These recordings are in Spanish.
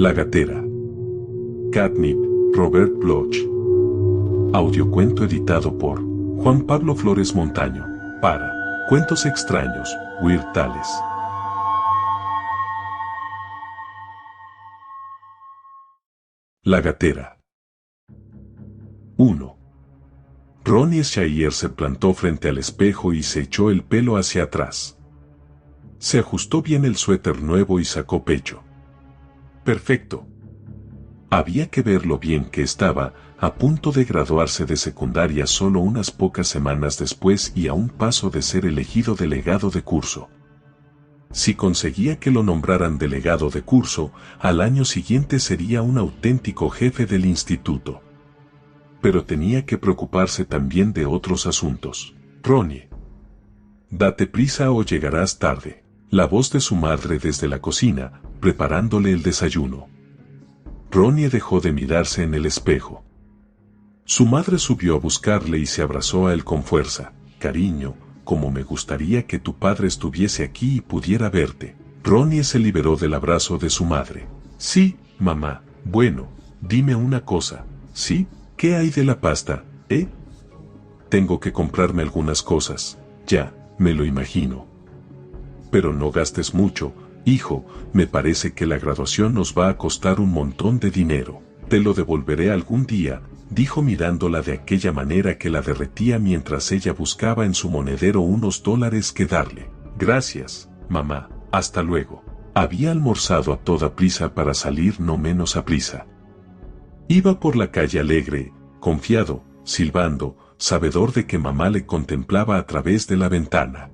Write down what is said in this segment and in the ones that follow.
La gatera. Catnip, Robert Bloch. Audiocuento editado por Juan Pablo Flores Montaño, para Cuentos Extraños, Weird Tales. La gatera. 1. Ronnie Shire se plantó frente al espejo y se echó el pelo hacia atrás. Se ajustó bien el suéter nuevo y sacó pecho. Perfecto. Había que ver lo bien que estaba, a punto de graduarse de secundaria solo unas pocas semanas después y a un paso de ser elegido delegado de curso. Si conseguía que lo nombraran delegado de curso, al año siguiente sería un auténtico jefe del instituto. Pero tenía que preocuparse también de otros asuntos. Ronnie. Date prisa o llegarás tarde. La voz de su madre desde la cocina, preparándole el desayuno. Ronnie dejó de mirarse en el espejo. Su madre subió a buscarle y se abrazó a él con fuerza. Cariño, como me gustaría que tu padre estuviese aquí y pudiera verte. Ronnie se liberó del abrazo de su madre. Sí, mamá. Bueno, dime una cosa. ¿Sí? ¿Qué hay de la pasta, Tengo que comprarme algunas cosas. Ya, me lo imagino. Pero no gastes mucho, hijo, me parece que la graduación nos va a costar un montón de dinero. Te lo devolveré algún día, dijo mirándola de aquella manera que la derretía mientras ella buscaba en su monedero unos dólares que darle. Gracias, mamá, hasta luego. Había almorzado a toda prisa para salir no menos a prisa. Iba por la calle alegre, confiado, silbando, sabedor de que mamá le contemplaba a través de la ventana.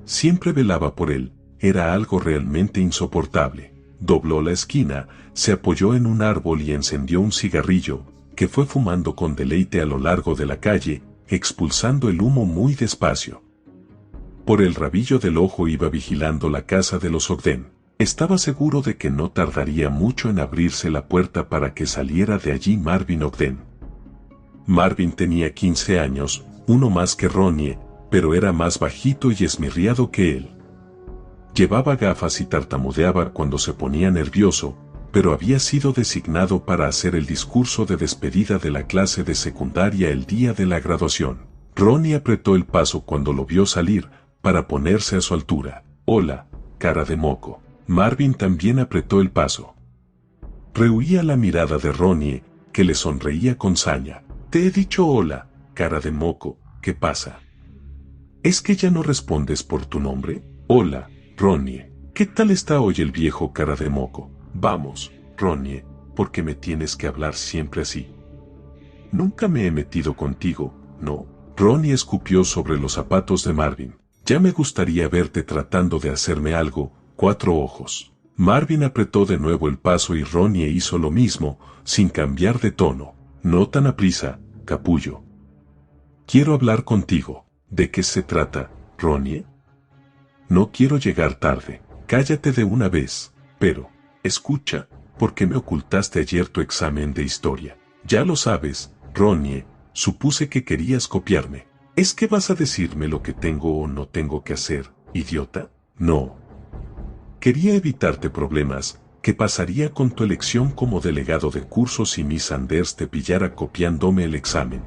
Siempre velaba por él, era algo realmente insoportable. Dobló la esquina, se apoyó en un árbol y encendió un cigarrillo, que fue fumando con deleite a lo largo de la calle, expulsando el humo muy despacio. Por el rabillo del ojo iba vigilando la casa de los Ogden. Estaba seguro de que no tardaría mucho en abrirse la puerta para que saliera de allí Marvin Ogden. Marvin tenía 15 años, uno más que Ronnie, pero era más bajito y esmirriado que él. Llevaba gafas y tartamudeaba cuando se ponía nervioso, pero había sido designado para hacer el discurso de despedida de la clase de secundaria el día de la graduación. Ronnie apretó el paso cuando lo vio salir, para ponerse a su altura. Hola, cara de moco. Marvin también apretó el paso. Rehuía la mirada de Ronnie, que le sonreía con saña. Te he dicho hola, cara de moco, ¿qué pasa? ¿Es que ya no respondes por tu nombre? Hola, Ronnie. ¿Qué tal está hoy el viejo cara de moco? Vamos, Ronnie, ¿por qué me tienes que hablar siempre así? Nunca me he metido contigo, ¿no? Ronnie escupió sobre los zapatos de Marvin. Ya me gustaría verte tratando de hacerme algo, 4 ojos. Marvin apretó de nuevo el paso y Ronnie hizo lo mismo, sin cambiar de tono. No tan aprisa, capullo. Quiero hablar contigo. ¿De qué se trata, Ronnie? No quiero llegar tarde. Cállate de una vez. Pero, escucha, ¿por qué me ocultaste ayer tu examen de historia? Ya lo sabes, Ronnie, supuse que querías copiarme. ¿Es que vas a decirme lo que tengo o no tengo que hacer, idiota? No. Quería evitarte problemas. ¿Qué pasaría con tu elección como delegado de curso si Miss Sanders te pillara copiándome el examen?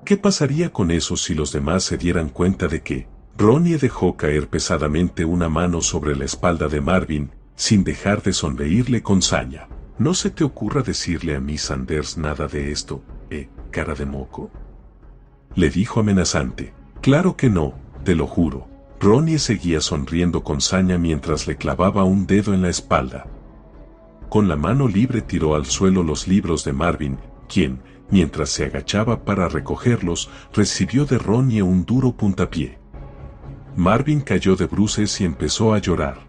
¿Qué pasaría con eso si los demás se dieran cuenta de que? Ronnie dejó caer pesadamente una mano sobre la espalda de Marvin, sin dejar de sonreírle con saña. No se te ocurra decirle a Miss Sanders nada de esto, cara de moco. Le dijo amenazante. Claro que no, te lo juro. Ronnie seguía sonriendo con saña mientras le clavaba un dedo en la espalda. Con la mano libre tiró al suelo los libros de Marvin, quien, mientras se agachaba para recogerlos, recibió de Ronnie un duro puntapié. Marvin cayó de bruces y empezó a llorar.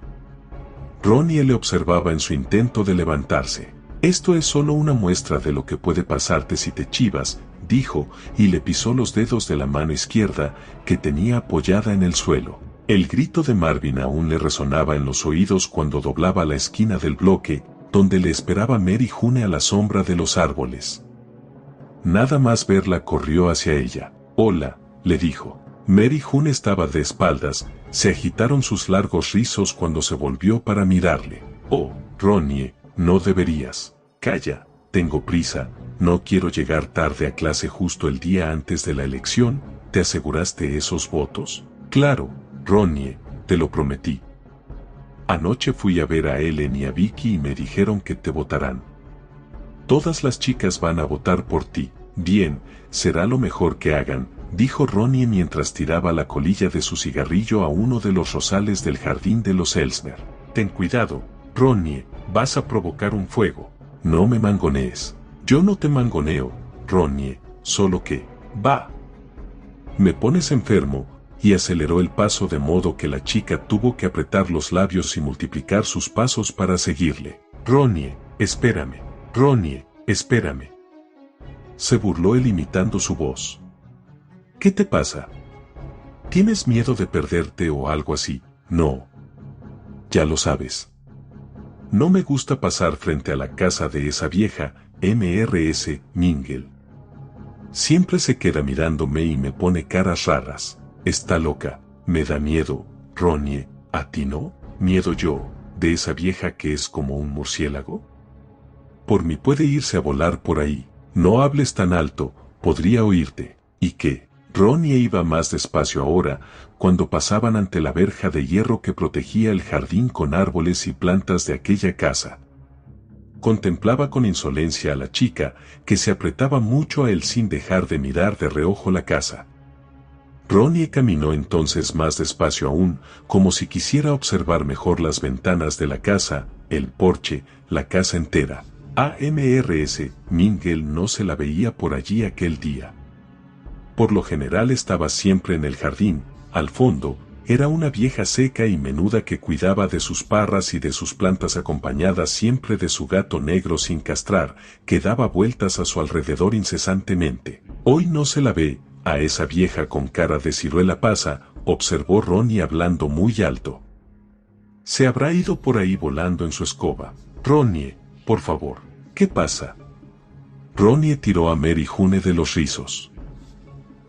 Ronnie le observaba en su intento de levantarse. Esto es solo una muestra de lo que puede pasarte si te chivas, dijo, y le pisó los dedos de la mano izquierda, que tenía apoyada en el suelo. El grito de Marvin aún le resonaba en los oídos cuando doblaba la esquina del bloque, donde le esperaba Mary June a la sombra de los árboles. Nada más verla corrió hacia ella. Hola, le dijo. Mary June estaba de espaldas, se agitaron sus largos rizos cuando se volvió para mirarle. Oh, Ronnie, no deberías. Calla, tengo prisa, no quiero llegar tarde a clase justo el día antes de la elección. ¿Te aseguraste esos votos? Claro, Ronnie, te lo prometí. Anoche fui a ver a Ellen y a Vicky y me dijeron que te votarán. Todas las chicas van a votar por ti. Bien, será lo mejor que hagan, dijo Ronnie mientras tiraba la colilla de su cigarrillo a uno de los rosales del jardín de los Elsner. Ten cuidado, Ronnie, vas a provocar un fuego. No me mangonees. Yo no te mangoneo, Ronnie, solo que, va. Me pones enfermo, y aceleró el paso de modo que la chica tuvo que apretar los labios y multiplicar sus pasos para seguirle. Ronnie, espérame. Ronnie, espérame. Se burló él imitando su voz. ¿Qué te pasa? ¿Tienes miedo de perderte o algo así? No. Ya lo sabes. No me gusta pasar frente a la casa de esa vieja, Mrs. Mingle. Siempre se queda mirándome y me pone caras raras. Está loca, me da miedo, Ronnie, ¿a ti no? ¿Miedo yo, de esa vieja que es como un murciélago? Por mí puede irse a volar por ahí, no hables tan alto, podría oírte. ¿Y qué? Ronnie iba más despacio ahora, cuando pasaban ante la verja de hierro que protegía el jardín con árboles y plantas de aquella casa. Contemplaba con insolencia a la chica, que se apretaba mucho a él sin dejar de mirar de reojo la casa. Ronnie caminó entonces más despacio aún, como si quisiera observar mejor las ventanas de la casa, el porche, la casa entera. A Mrs. Mingle no se la veía por allí aquel día. Por lo general estaba siempre en el jardín, al fondo, era una vieja seca y menuda que cuidaba de sus parras y de sus plantas acompañada siempre de su gato negro sin castrar, que daba vueltas a su alrededor incesantemente. Hoy no se la ve, a esa vieja con cara de ciruela pasa, observó Ronnie hablando muy alto. Se habrá ido por ahí volando en su escoba. Ronnie, por favor, ¿qué pasa? Ronnie tiró a Mary June de los rizos.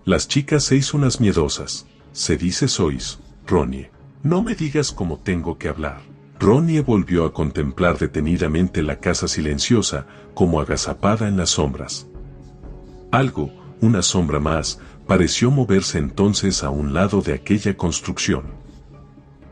Las chicas seis unas miedosas, se dice sois, Ronnie. No me digas cómo tengo que hablar. Ronnie volvió a contemplar detenidamente la casa silenciosa, como agazapada en las sombras. Algo, una sombra más, pareció moverse entonces a un lado de aquella construcción.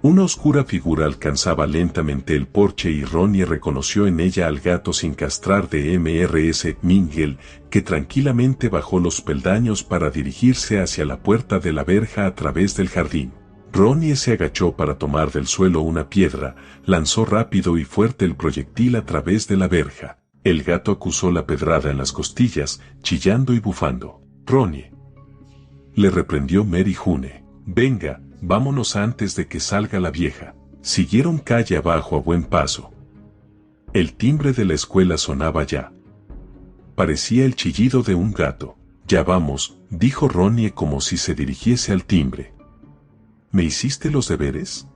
Una oscura figura alcanzaba lentamente el porche y Ronnie reconoció en ella al gato sin castrar de Mrs. Mingle, que tranquilamente bajó los peldaños para dirigirse hacia la puerta de la verja a través del jardín. Ronnie se agachó para tomar del suelo una piedra, lanzó rápido y fuerte el proyectil a través de la verja. El gato acusó la pedrada en las costillas, chillando y bufando. Ronnie, le reprendió Mary June. Venga, vámonos antes de que salga la vieja. Siguieron calle abajo a buen paso. El timbre de la escuela sonaba ya. Parecía el chillido de un gato. Ya vamos, dijo Ronnie como si se dirigiese al timbre. ¿Me hiciste los deberes?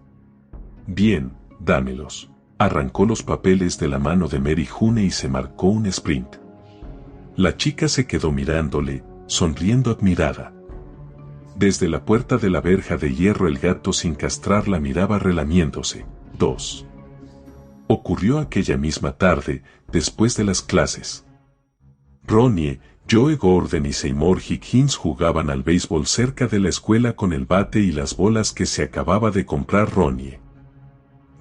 Bien, dámelos. Arrancó los papeles de la mano de Mary June y se marcó un sprint. La chica se quedó mirándole, sonriendo admirada. Desde la puerta de la verja de hierro el gato sin castrar la miraba relamiéndose. 2. Ocurrió aquella misma tarde, después de las clases. Ronnie, Joe Gordon y Seymour Higgins jugaban al béisbol cerca de la escuela con el bate y las bolas que se acababa de comprar Ronnie.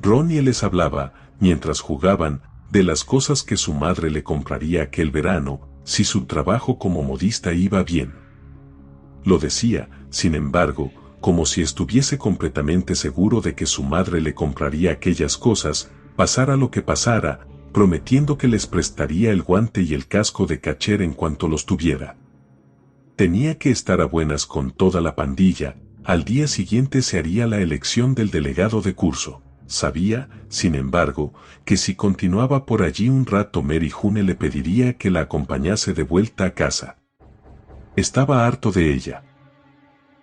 Ronnie les hablaba, mientras jugaban, de las cosas que su madre le compraría aquel verano, si su trabajo como modista iba bien. Lo decía, sin embargo, como si estuviese completamente seguro de que su madre le compraría aquellas cosas, pasara lo que pasara, prometiendo que les prestaría el guante y el casco de catcher en cuanto los tuviera. Tenía que estar a buenas con toda la pandilla, al día siguiente se haría la elección del delegado de curso. Sabía, sin embargo, que si continuaba por allí un rato Mary June le pediría que la acompañase de vuelta a casa. Estaba harto de ella.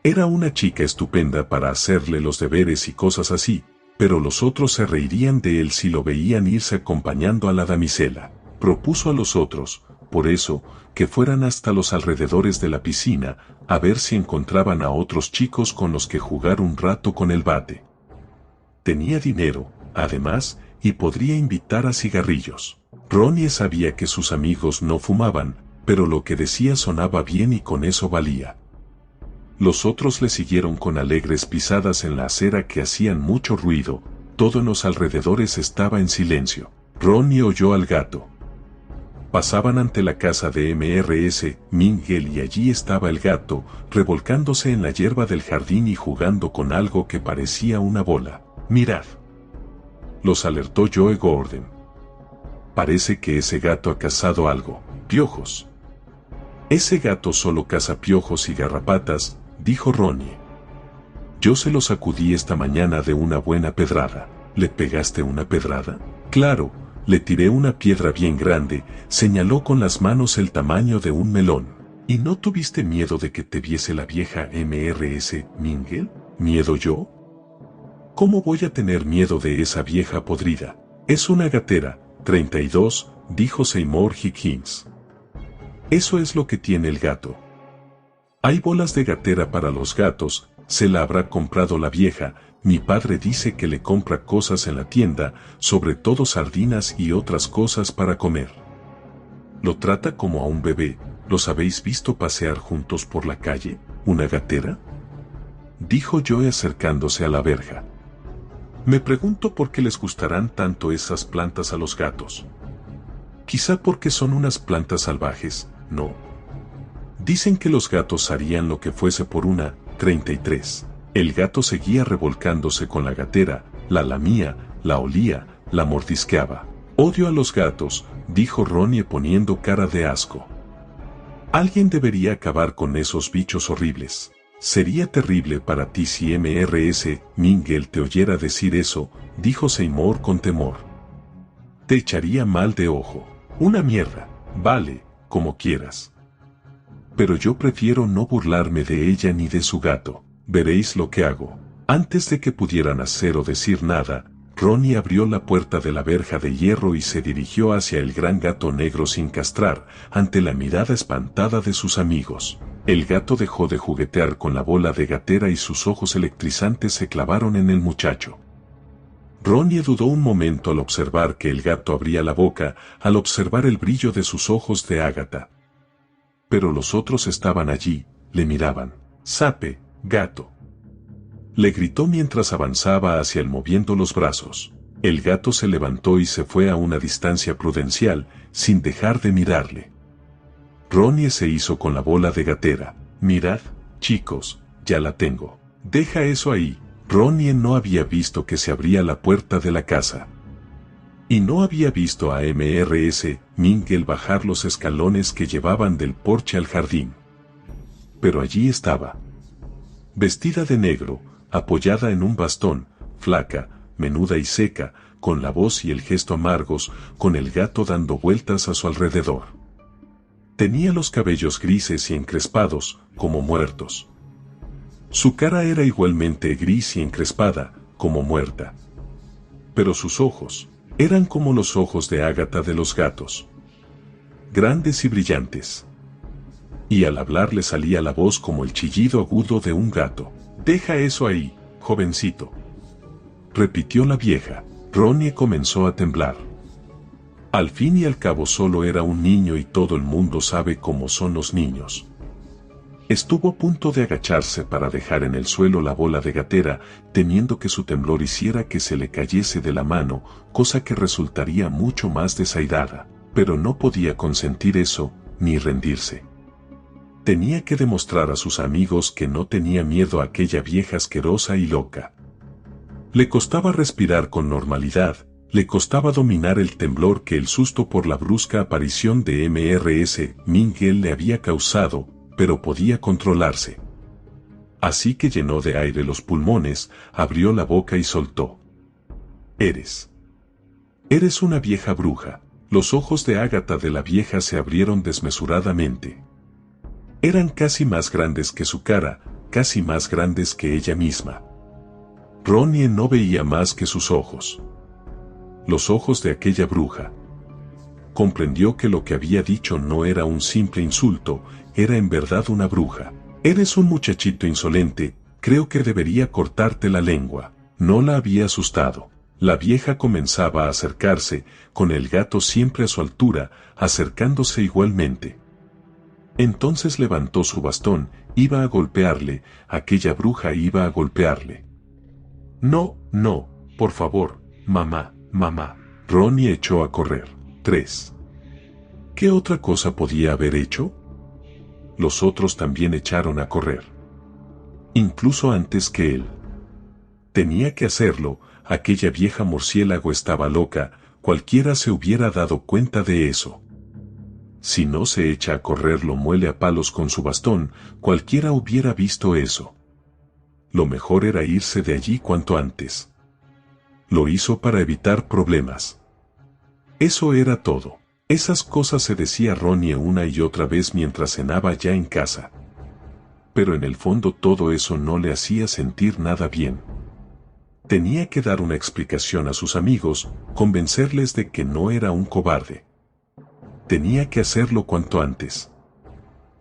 Era una chica estupenda para hacerle los deberes y cosas así, pero los otros se reirían de él si lo veían irse acompañando a la damisela. Propuso a los otros, por eso, que fueran hasta los alrededores de la piscina, a ver si encontraban a otros chicos con los que jugar un rato con el bate. Tenía dinero, además, y podría invitar a cigarrillos. Ronnie sabía que sus amigos no fumaban, pero lo que decía sonaba bien y con eso valía. Los otros le siguieron con alegres pisadas en la acera que hacían mucho ruido. Todo en los alrededores estaba en silencio. Ronnie oyó al gato. Pasaban ante la casa de Mrs. Mingle y allí estaba el gato, revolcándose en la hierba del jardín y jugando con algo que parecía una bola. «Mirad», los alertó Joe Gordon. «Parece que ese gato ha cazado algo. Piojos». «Ese gato solo caza piojos y garrapatas», dijo Ronnie. «Yo se lo sacudí esta mañana de una buena pedrada». «¿Le pegaste una pedrada?» «Claro, le tiré una piedra bien grande», señaló con las manos el tamaño de un melón. «¿Y no tuviste miedo de que te viese la vieja Mrs. Mingle?» «¿Miedo yo? ¿Cómo voy a tener miedo de esa vieja podrida? Es una gatera». 32, dijo Seymour Higgins. «Eso es lo que tiene el gato. Hay bolas de gatera para los gatos, se la habrá comprado la vieja. Mi padre dice que le compra cosas en la tienda, sobre todo sardinas y otras cosas para comer. Lo trata como a un bebé. ¿Los habéis visto pasear juntos por la calle? ¿Una gatera?», dijo Joe acercándose a la verja. «Me pregunto por qué les gustarán tanto esas plantas a los gatos. Quizá porque son unas plantas salvajes, ¿no? Dicen que los gatos harían lo que fuese por una». 33. El gato seguía revolcándose con la gatera, la lamía, la olía, la mordisqueaba. «Odio a los gatos», dijo Ronnie poniendo cara de asco. «Alguien debería acabar con esos bichos horribles». «Sería terrible para ti si Mrs. Mingle te oyera decir eso», dijo Seymour con temor. «Te echaría mal de ojo». «Una mierda». «Vale, como quieras. Pero yo prefiero no burlarme de ella ni de su gato. Veréis lo que hago». Antes de que pudieran hacer o decir nada, Ronnie abrió la puerta de la verja de hierro y se dirigió hacia el gran gato negro sin castrar, ante la mirada espantada de sus amigos. El gato dejó de juguetear con la bola de gatera y sus ojos electrizantes se clavaron en el muchacho. Ronnie dudó un momento al observar que el gato abría la boca, al observar el brillo de sus ojos de ágata. Pero los otros estaban allí, le miraban. «Sape, gato», le gritó mientras avanzaba hacia él moviendo los brazos. El gato se levantó y se fue a una distancia prudencial, sin dejar de mirarle. Ronnie se hizo con la bola de gatera. «Mirad, chicos, ya la tengo». «Deja eso ahí». Ronnie no había visto que se abría la puerta de la casa. Y no había visto a Mrs. Mingle bajar los escalones que llevaban del porche al jardín. Pero allí estaba. Vestida de negro, apoyada en un bastón, flaca, menuda y seca, con la voz y el gesto amargos, con el gato dando vueltas a su alrededor. Tenía los cabellos grises y encrespados, como muertos. Su cara era igualmente gris y encrespada, como muerta. Pero sus ojos eran como los ojos de ágata de los gatos. Grandes y brillantes. Y al hablar le salía la voz como el chillido agudo de un gato. «Deja eso ahí, jovencito», repitió la vieja. Ronnie comenzó a temblar. Al fin y al cabo solo era un niño y todo el mundo sabe cómo son los niños. Estuvo a punto de agacharse para dejar en el suelo la bola de gatera, temiendo que su temblor hiciera que se le cayese de la mano, cosa que resultaría mucho más desairada, pero no podía consentir eso, ni rendirse. Tenía que demostrar a sus amigos que no tenía miedo a aquella vieja asquerosa y loca. Le costaba respirar con normalidad, le costaba dominar el temblor que el susto por la brusca aparición de Mrs. Mingle le había causado, pero podía controlarse. Así que llenó de aire los pulmones, abrió la boca y soltó. «Eres una vieja bruja». Los ojos de ágata de la vieja se abrieron desmesuradamente. Eran casi más grandes que su cara, casi más grandes que ella misma. Ronnie no veía más que sus ojos. Los ojos de aquella bruja. Comprendió que lo que había dicho no era un simple insulto, era en verdad una bruja. «Eres un muchachito insolente, creo que debería cortarte la lengua». No la había asustado. La vieja comenzaba a acercarse, con el gato siempre a su altura, acercándose igualmente. Entonces levantó su bastón, iba a golpearle, aquella bruja iba a golpearle. No, no, por favor, mamá, mamá. Ronnie echó a correr. 3. ¿Qué otra cosa podía haber hecho? Los otros también echaron a correr. Incluso antes que él. Tenía que hacerlo, aquella vieja murciélago estaba loca, cualquiera se hubiera dado cuenta de eso. Si no se echa a correr lo muele a palos con su bastón, cualquiera hubiera visto eso. Lo mejor era irse de allí cuanto antes. Lo hizo para evitar problemas. Eso era todo. Esas cosas se decía Ronnie una y otra vez mientras cenaba ya en casa. Pero en el fondo todo eso no le hacía sentir nada bien. Tenía que dar una explicación a sus amigos, convencerles de que no era un cobarde. Tenía que hacerlo cuanto antes.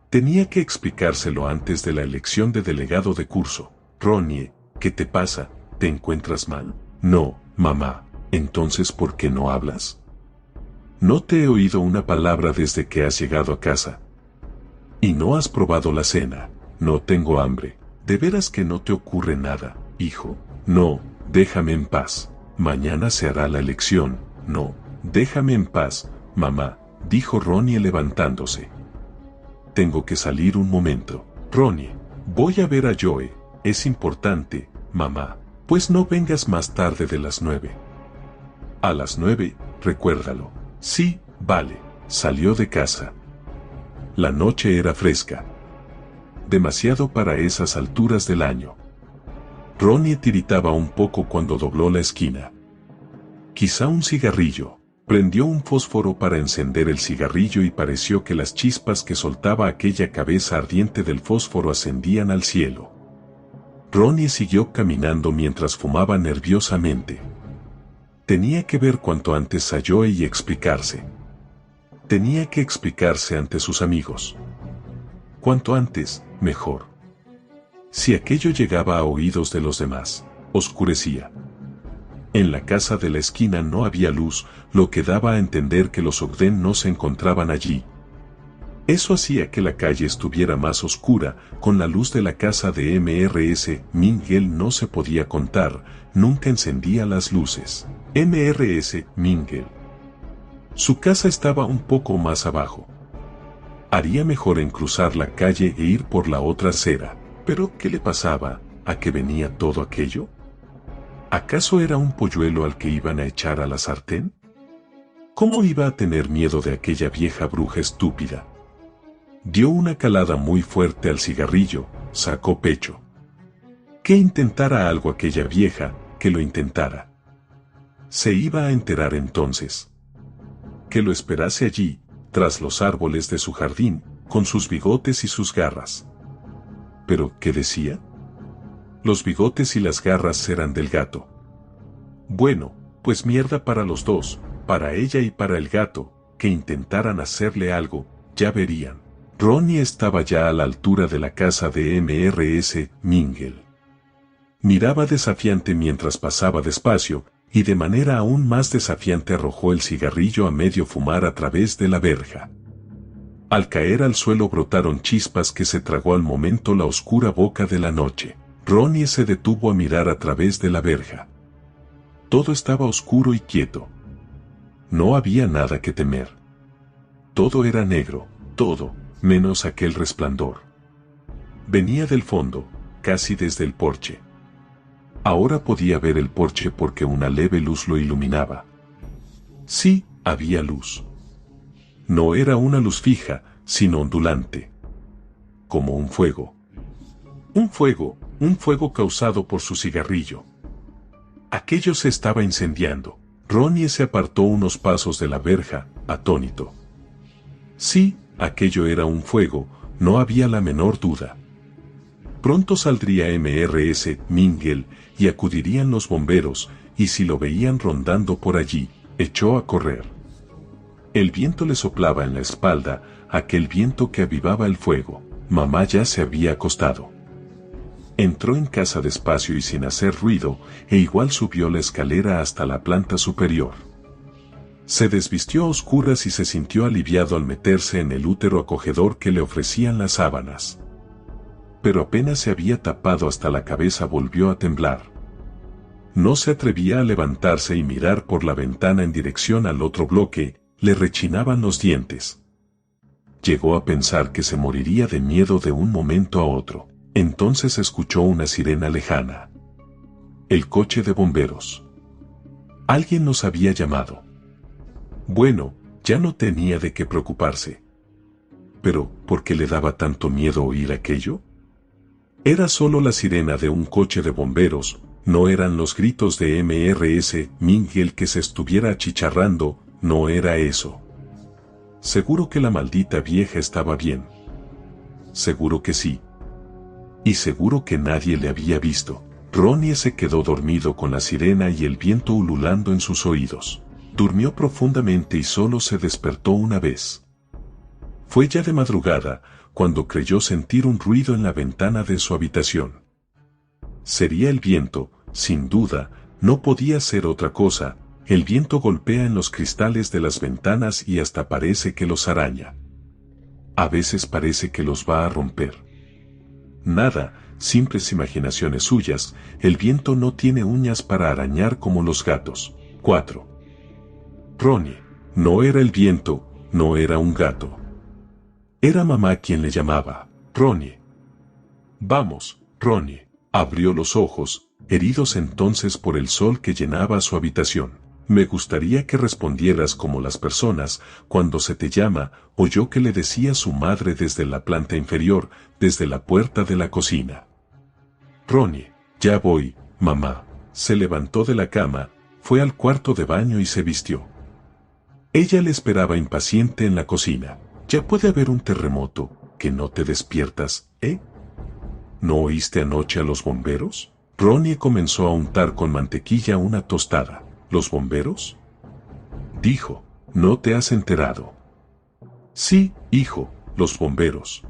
Tenía que explicárselo antes de la elección de delegado de curso. Ronnie, ¿qué te pasa? ¿Te encuentras mal? No, mamá. Entonces, ¿por qué no hablas? No te he oído una palabra desde que has llegado a casa. Y no has probado la cena. No tengo hambre. ¿De veras que no te ocurre nada, hijo? No, déjame en paz. Mañana se hará la elección. No, déjame en paz, mamá, dijo Ronnie levantándose. Tengo que salir un momento. Ronnie, voy a ver a Joe. Es importante, mamá. Pues no vengas más tarde de las 9. A las 9, recuérdalo. Sí, vale. Salió de casa. La noche era fresca. Demasiado para esas alturas del año. Ronnie tiritaba un poco cuando dobló la esquina. Quizá un cigarrillo. Prendió un fósforo para encender el cigarrillo y pareció que las chispas que soltaba aquella cabeza ardiente del fósforo ascendían al cielo. Ronnie siguió caminando mientras fumaba nerviosamente. Tenía que ver cuanto antes a Joe y explicarse. Tenía que explicarse ante sus amigos. Cuanto antes, mejor. Si aquello llegaba a oídos de los demás, oscurecía. En la casa de la esquina no había luz, lo que daba a entender que los Ogden no se encontraban allí. Eso hacía que la calle estuviera más oscura, con la luz de la casa de Mrs. Mingle no se podía contar, nunca encendía las luces. Mrs. Mingle. Su casa estaba un poco más abajo. Haría mejor en cruzar la calle e ir por la otra acera. ¿Pero qué le pasaba? ¿A qué venía todo aquello? ¿Acaso era un polluelo al que iban a echar a la sartén? ¿Cómo iba a tener miedo de aquella vieja bruja estúpida? Dio una calada muy fuerte al cigarrillo, sacó pecho. Que intentara algo aquella vieja, que lo intentara. Se iba a enterar entonces. Que lo esperase allí, tras los árboles de su jardín, con sus bigotes y sus garras. ¿Pero qué decía? Los bigotes y las garras eran del gato. Bueno, pues mierda para los dos, para ella y para el gato, que intentaran hacerle algo, ya verían. Ronnie estaba ya a la altura de la casa de Mrs. Mingle. Miraba desafiante mientras pasaba despacio, y de manera aún más desafiante arrojó el cigarrillo a medio fumar a través de la verja. Al caer al suelo brotaron chispas que se tragó al momento la oscura boca de la noche. Ronnie se detuvo a mirar a través de la verja. Todo estaba oscuro y quieto. No había nada que temer. Todo era negro, todo, menos aquel resplandor. Venía del fondo, casi desde el porche. Ahora podía ver el porche porque una leve luz lo iluminaba. Sí, había luz. No era una luz fija, sino ondulante. Como un fuego. Un fuego causado por su cigarrillo. Aquello se estaba incendiando. Ronnie se apartó unos pasos de la verja, atónito. Sí, aquello era un fuego, no había la menor duda. Pronto saldría Mrs. Mingle y acudirían los bomberos, y si lo veían rondando por allí, echó a correr. El viento le soplaba en la espalda, aquel viento que avivaba el fuego. Mamá ya se había acostado. Entró en casa despacio y sin hacer ruido, e igual subió la escalera hasta la planta superior. Se desvistió a oscuras y se sintió aliviado al meterse en el útero acogedor que le ofrecían las sábanas. Pero apenas se había tapado hasta la cabeza volvió a temblar. No se atrevía a levantarse y mirar por la ventana en dirección al otro bloque, le rechinaban los dientes. Llegó a pensar que se moriría de miedo de un momento a otro. Entonces escuchó una sirena lejana. El coche de bomberos. Alguien nos había llamado. Bueno, ya no tenía de qué preocuparse. Pero, ¿por qué le daba tanto miedo oír aquello? Era solo la sirena de un coche de bomberos, no eran los gritos de Mrs. Mingle que se estuviera achicharrando, no era eso. Seguro que la maldita vieja estaba bien. Seguro que sí. Y seguro que nadie le había visto. Ronnie se quedó dormido con la sirena y el viento ululando en sus oídos. Durmió profundamente y solo se despertó una vez. Fue ya de madrugada, cuando creyó sentir un ruido en la ventana de su habitación. Sería el viento, sin duda, no podía ser otra cosa, el viento golpea en los cristales de las ventanas y hasta parece que los araña. A veces parece que los va a romper. Nada, simples imaginaciones suyas, el viento no tiene uñas para arañar como los gatos. 4. Ronnie, no era el viento, no era un gato. Era mamá quien le llamaba, Ronnie. Vamos, Ronnie. Abrió los ojos, heridos entonces por el sol que llenaba su habitación. Me gustaría que respondieras como las personas, cuando se te llama, oyó que le decía su madre desde la planta inferior, desde la puerta de la cocina. Ronnie, ya voy, mamá. Se levantó de la cama, fue al cuarto de baño y se vistió. Ella le esperaba impaciente en la cocina. Ya puede haber un terremoto, que no te despiertas, ¿eh? ¿No oíste anoche a los bomberos? Ronnie comenzó a untar con mantequilla una tostada. ¿Los bomberos? Dijo, ¿no te has enterado? Sí, hijo, los bomberos.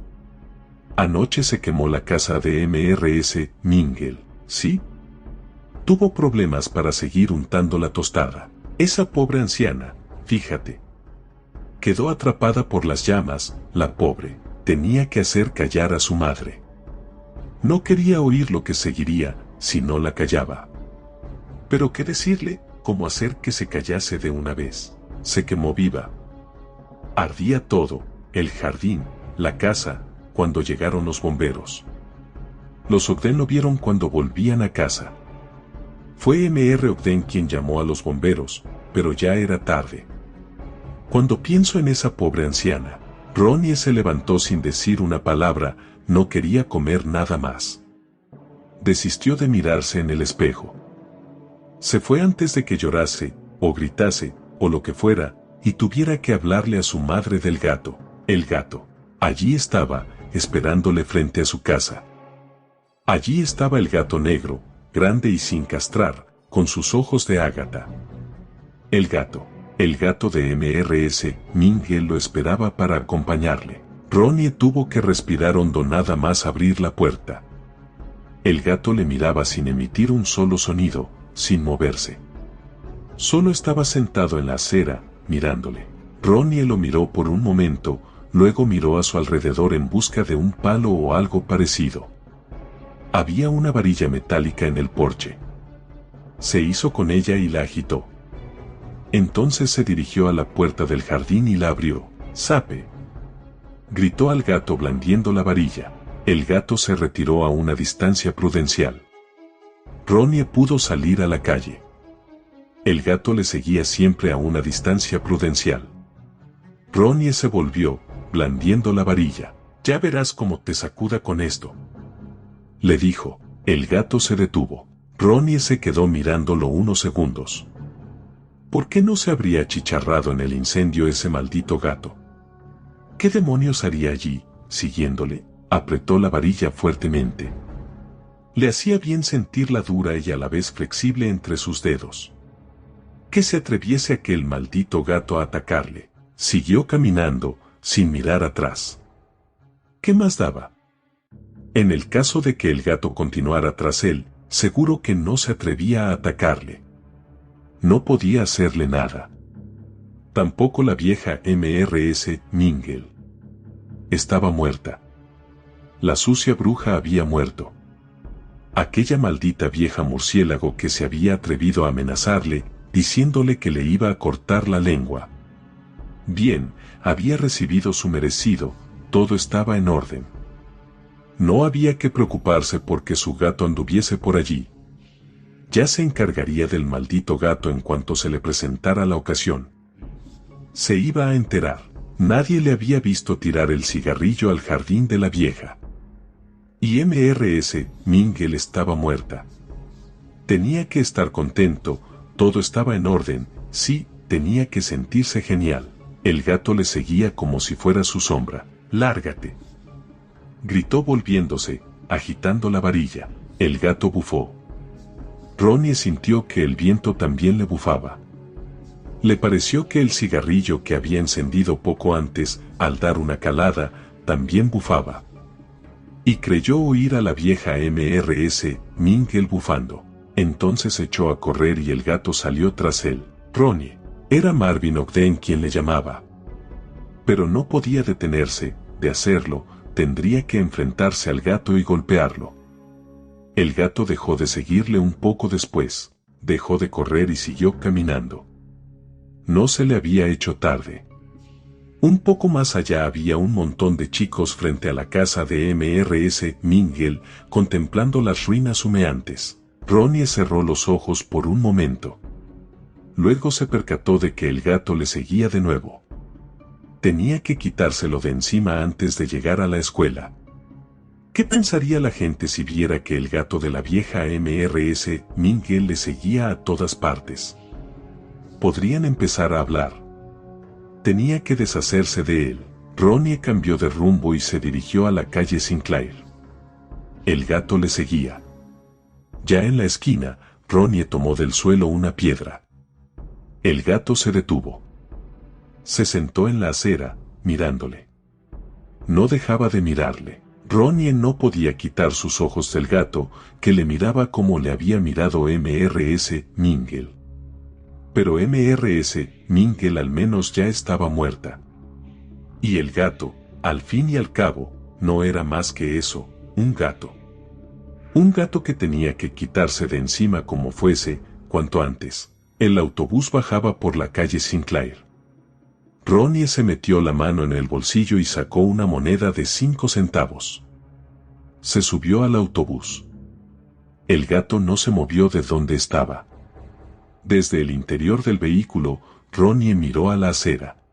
Anoche se quemó la casa de Mrs. Mingle, ¿sí? Tuvo problemas para seguir untando la tostada. Esa pobre anciana, fíjate. Quedó atrapada por las llamas, la pobre, tenía que hacer callar a su madre. No quería oír lo que seguiría, si no la callaba. Pero qué decirle, cómo hacer que se callase de una vez. Se quemó viva. Ardía todo, el jardín, la casa, cuando llegaron los bomberos. Los Ogden lo vieron cuando volvían a casa. Fue Mr. Ogden quien llamó a los bomberos, pero ya era tarde. Cuando pienso en esa pobre anciana, Ronnie se levantó sin decir una palabra, no quería comer nada más. Desistió de mirarse en el espejo. Se fue antes de que llorase, o gritase, o lo que fuera, y tuviera que hablarle a su madre del gato. El gato. Allí estaba, esperándole frente a su casa. Allí estaba el gato negro, grande y sin castrar, con sus ojos de ágata. El gato de Mrs. Mingle lo esperaba para acompañarle. Ronnie tuvo que respirar hondo nada más abrir la puerta. El gato le miraba sin emitir un solo sonido, sin moverse. Solo estaba sentado en la acera, mirándole. Ronnie lo miró por un momento, luego miró a su alrededor en busca de un palo o algo parecido. Había una varilla metálica en el porche. Se hizo con ella y la agitó. Entonces se dirigió a la puerta del jardín y la abrió. ¡Sape! Gritó al gato blandiendo la varilla. El gato se retiró a una distancia prudencial. Ronnie pudo salir a la calle. El gato le seguía siempre a una distancia prudencial. Ronnie se volvió, blandiendo la varilla. Ya verás cómo te sacuda con esto, le dijo. El gato se detuvo. Ronnie se quedó mirándolo unos segundos. ¿Por qué no se habría achicharrado en el incendio ese maldito gato? ¿Qué demonios haría allí, siguiéndole? Apretó la varilla fuertemente. Le hacía bien sentirla dura y a la vez flexible entre sus dedos. ¿Que se atreviese aquel maldito gato a atacarle? Siguió caminando, sin mirar atrás. ¿Qué más daba? En el caso de que el gato continuara tras él, seguro que no se atrevía a atacarle. No podía hacerle nada. Tampoco la vieja Mrs. Mingle. Estaba muerta. La sucia bruja había muerto. Aquella maldita vieja murciélago que se había atrevido a amenazarle, diciéndole que le iba a cortar la lengua. Bien, había recibido su merecido, todo estaba en orden. No había que preocuparse porque su gato anduviese por allí. Ya se encargaría del maldito gato en cuanto se le presentara la ocasión. Se iba a enterar. Nadie le había visto tirar el cigarrillo al jardín de la vieja. Y Mrs. Mingle estaba muerta. Tenía que estar contento, todo estaba en orden, sí, tenía que sentirse genial. El gato le seguía como si fuera su sombra. «Lárgate», gritó volviéndose, agitando la varilla. El gato bufó. Ronnie sintió que el viento también le bufaba. Le pareció que el cigarrillo que había encendido poco antes, al dar una calada, también bufaba. Y creyó oír a la vieja Mrs. Mingle bufando. Entonces echó a correr y el gato salió tras él. Ronnie. Era Marvin Ogden quien le llamaba. Pero no podía detenerse, de hacerlo, tendría que enfrentarse al gato y golpearlo. El gato dejó de seguirle un poco después, dejó de correr y siguió caminando. No se le había hecho tarde. Un poco más allá había un montón de chicos frente a la casa de Mrs. Mingle, contemplando las ruinas humeantes. Ronnie cerró los ojos por un momento. Luego se percató de que el gato le seguía de nuevo. Tenía que quitárselo de encima antes de llegar a la escuela. ¿Qué pensaría la gente si viera que el gato de la vieja Mrs. Mingle le seguía a todas partes? Podrían empezar a hablar. Tenía que deshacerse de él. Ronnie cambió de rumbo y se dirigió a la calle Sinclair. El gato le seguía. Ya en la esquina, Ronnie tomó del suelo una piedra. El gato se detuvo. Se sentó en la acera, mirándole. No dejaba de mirarle. Ronnie no podía quitar sus ojos del gato, que le miraba como le había mirado Mrs. Mingle. Pero Mrs. Mingle al menos ya estaba muerta. Y el gato, al fin y al cabo, no era más que eso, un gato. Un gato que tenía que quitarse de encima como fuese, cuanto antes. El autobús bajaba por la calle Sinclair. Ronnie se metió la mano en el bolsillo y sacó una moneda de 5 centavos. Se subió al autobús. El gato no se movió de donde estaba. Desde el interior del vehículo, Ronnie miró a la acera.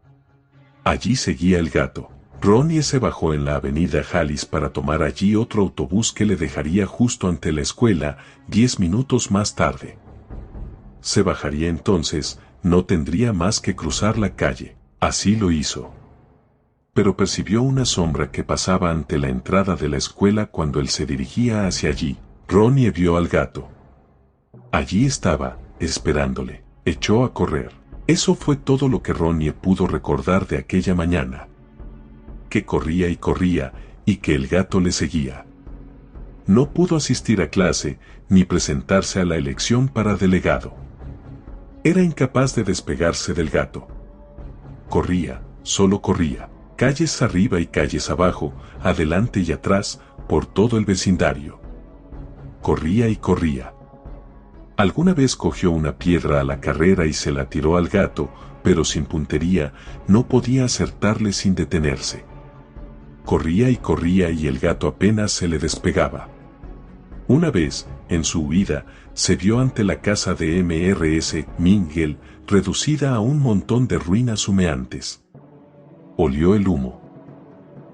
Allí seguía el gato. Ronnie se bajó en la avenida Hallis para tomar allí otro autobús que le dejaría justo ante la escuela 10 minutos más tarde. Se bajaría entonces, no tendría más que cruzar la calle. Así lo hizo. Pero percibió una sombra que pasaba ante la entrada de la escuela cuando él se dirigía hacia allí. Ronnie vio al gato. Allí estaba, esperándole. Echó a correr. Eso fue todo lo que Ronnie pudo recordar de aquella mañana. Que corría, y que el gato le seguía. No pudo asistir a clase, ni presentarse a la elección para delegado. Era incapaz de despegarse del gato. Corría, solo corría, calles arriba y calles abajo, adelante y atrás, por todo el vecindario. Corría y corría. Alguna vez cogió una piedra a la carrera y se la tiró al gato, pero sin puntería, no podía acertarle sin detenerse. Corría y el gato apenas se le despegaba. Una vez, en su huida, se vio ante la casa de Mrs. Mingle, reducida a un montón de ruinas humeantes. Olió el humo.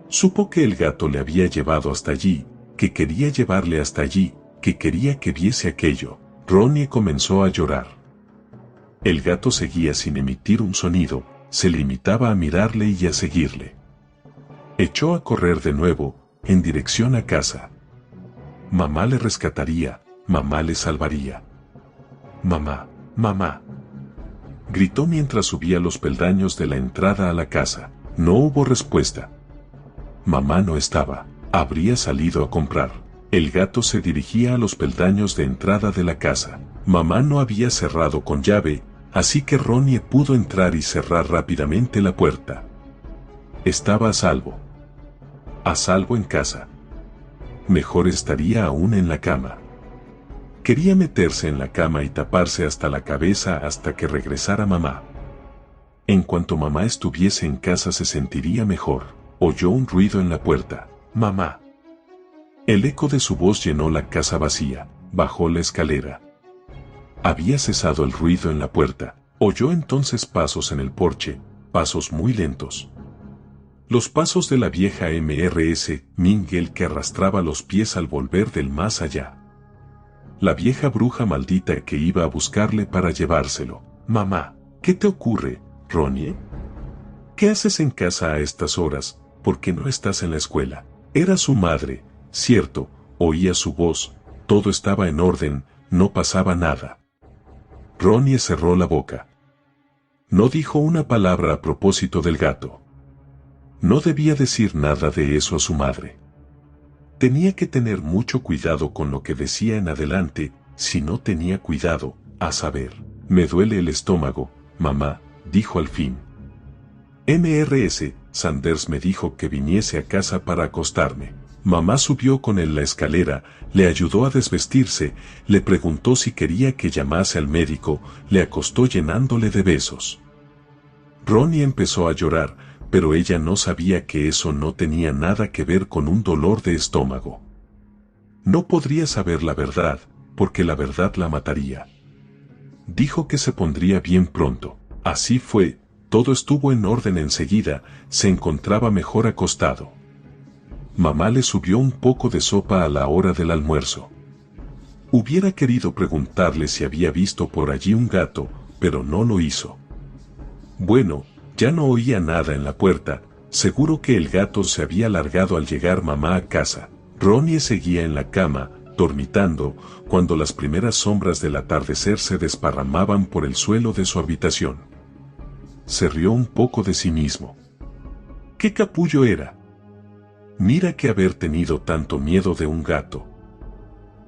Supo que el gato le había llevado hasta allí, que quería llevarle hasta allí, que quería que viese aquello. Ronnie comenzó a llorar. El gato seguía sin emitir un sonido, se limitaba a mirarle y a seguirle. Echó a correr de nuevo, en dirección a casa. Mamá le rescataría, mamá le salvaría. Mamá, mamá. Gritó mientras subía los peldaños de la entrada a la casa. No hubo respuesta. Mamá no estaba. Habría salido a comprar. El gato se dirigía a los peldaños de entrada de la casa. Mamá no había cerrado con llave, así que Ronnie pudo entrar y cerrar rápidamente la puerta. Estaba a salvo. A salvo en casa. Mejor estaría aún en la cama. Quería meterse en la cama y taparse hasta la cabeza hasta que regresara mamá. En cuanto mamá estuviese en casa se sentiría mejor. Oyó un ruido en la puerta. «Mamá». El eco de su voz llenó la casa vacía. Bajó la escalera. Había cesado el ruido en la puerta. Oyó entonces pasos en el porche, pasos muy lentos. Los pasos de la vieja Mrs. Mingle que arrastraba los pies al volver del más allá. La vieja bruja maldita que iba a buscarle para llevárselo. «Mamá, ¿qué te ocurre, Ronnie? ¿Qué haces en casa a estas horas? ¿Por qué no estás en la escuela?» Era su madre, cierto, oía su voz, todo estaba en orden, no pasaba nada. Ronnie cerró la boca. No dijo una palabra a propósito del gato. No debía decir nada de eso a su madre. Tenía que tener mucho cuidado con lo que decía en adelante, si no tenía cuidado, a saber. «Me duele el estómago, mamá», dijo al fin. Mrs. Sanders me dijo que viniese a casa para acostarme. Mamá subió con él la escalera, le ayudó a desvestirse, le preguntó si quería que llamase al médico, le acostó llenándole de besos. Ronnie empezó a llorar, pero ella no sabía que eso no tenía nada que ver con un dolor de estómago. No podría saber la verdad, porque la verdad la mataría. Dijo que se pondría bien pronto. Así fue, todo estuvo en orden enseguida, se encontraba mejor acostado. Mamá le subió un poco de sopa a la hora del almuerzo. Hubiera querido preguntarle si había visto por allí un gato, pero no lo hizo. Bueno, ya no oía nada en la puerta, seguro que el gato se había largado al llegar mamá a casa. Ronnie seguía en la cama, dormitando, cuando las primeras sombras del atardecer se desparramaban por el suelo de su habitación. Se rió un poco de sí mismo. ¿Qué capullo era? Mira que haber tenido tanto miedo de un gato.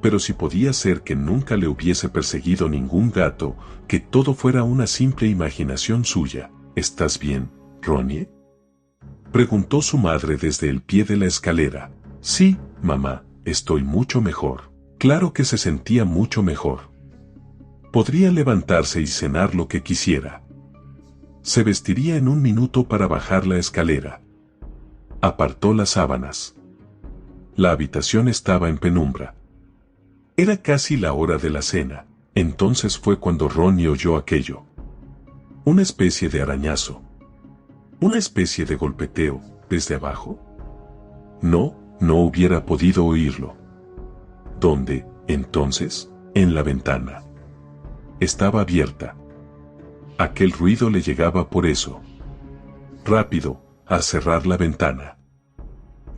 Pero si podía ser que nunca le hubiese perseguido ningún gato, que todo fuera una simple imaginación suya. ¿Estás bien, Ronnie?, preguntó su madre desde el pie de la escalera. Sí, mamá, estoy mucho mejor. Claro que se sentía mucho mejor. Podría levantarse y cenar lo que quisiera. Se vestiría en un minuto para bajar la escalera. Apartó las sábanas. La habitación estaba en penumbra. Era casi la hora de la cena. Entonces fue cuando Ronnie oyó aquello. Una especie de arañazo. Una especie de golpeteo, desde abajo. No hubiera podido oírlo. ¿Dónde, entonces? En la ventana. Estaba abierta. Aquel ruido le llegaba por eso. Rápido, a cerrar la ventana.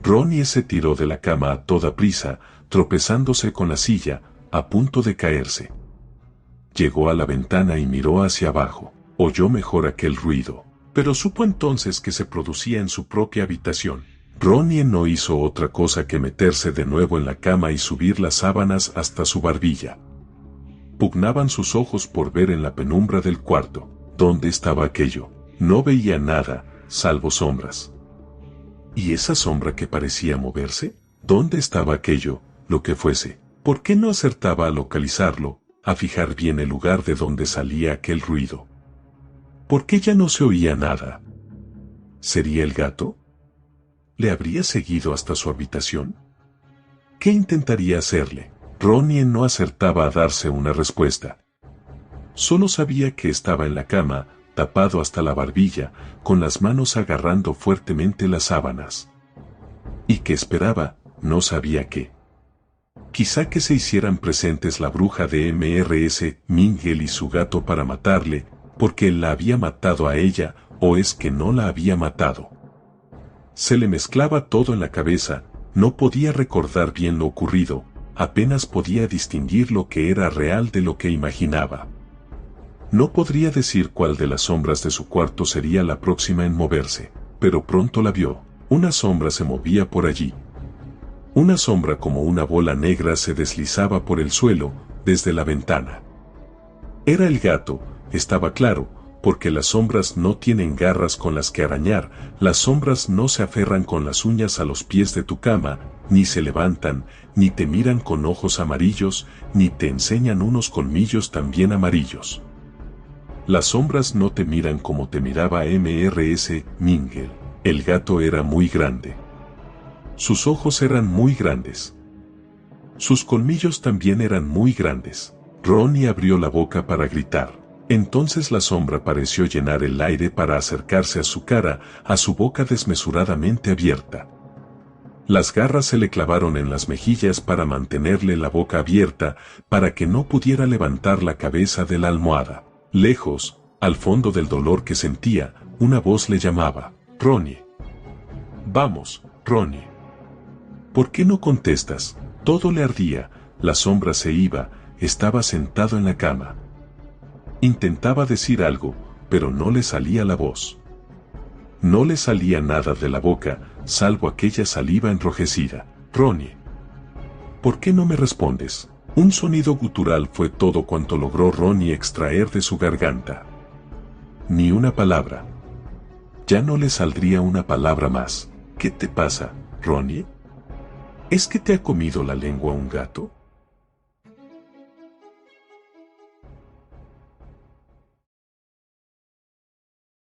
Ronnie se tiró de la cama a toda prisa, tropezándose con la silla, a punto de caerse. Llegó a la ventana y miró hacia abajo. Oyó mejor aquel ruido, pero supo entonces que se producía en su propia habitación. Ronnie no hizo otra cosa que meterse de nuevo en la cama y subir las sábanas hasta su barbilla. Pugnaban sus ojos por ver en la penumbra del cuarto. ¿Dónde estaba aquello? No veía nada, salvo sombras. ¿Y esa sombra que parecía moverse? ¿Dónde estaba aquello, lo que fuese? ¿Por qué no acertaba a localizarlo, a fijar bien el lugar de donde salía aquel ruido? ¿Por qué ya no se oía nada? ¿Sería el gato? ¿Le habría seguido hasta su habitación? ¿Qué intentaría hacerle? Ronnie no acertaba a darse una respuesta. Solo sabía que estaba en la cama, tapado hasta la barbilla, con las manos agarrando fuertemente las sábanas. Y que esperaba, no sabía qué. Quizá que se hicieran presentes la bruja de Mrs. Mingle y su gato para matarle, porque él la había matado a ella, o es que no la había matado. Se le mezclaba todo en la cabeza, no podía recordar bien lo ocurrido, apenas podía distinguir lo que era real de lo que imaginaba. No podría decir cuál de las sombras de su cuarto sería la próxima en moverse, pero pronto la vio. Una sombra se movía por allí. Una sombra como una bola negra se deslizaba por el suelo, desde la ventana. Era el gato, estaba claro, porque las sombras no tienen garras con las que arañar, las sombras no se aferran con las uñas a los pies de tu cama, ni se levantan, ni te miran con ojos amarillos, ni te enseñan unos colmillos también amarillos. Las sombras no te miran como te miraba Mrs. Mingle. El gato era muy grande. Sus ojos eran muy grandes. Sus colmillos también eran muy grandes. Ronnie abrió la boca para gritar. Entonces la sombra pareció llenar el aire para acercarse a su cara, a su boca desmesuradamente abierta. Las garras se le clavaron en las mejillas para mantenerle la boca abierta, para que no pudiera levantar la cabeza de la almohada. Lejos, al fondo del dolor que sentía, una voz le llamaba: Ronnie. Vamos, Ronnie. ¿Por qué no contestas? Todo le ardía, la sombra se iba, estaba sentado en la cama. Intentaba decir algo, pero no le salía la voz. No le salía nada de la boca, salvo aquella saliva enrojecida. Ronnie. ¿Por qué no me respondes? Un sonido gutural fue todo cuanto logró Ronnie extraer de su garganta. Ni una palabra. Ya no le saldría una palabra más. ¿Qué te pasa, Ronnie? ¿Es que te ha comido la lengua un gato?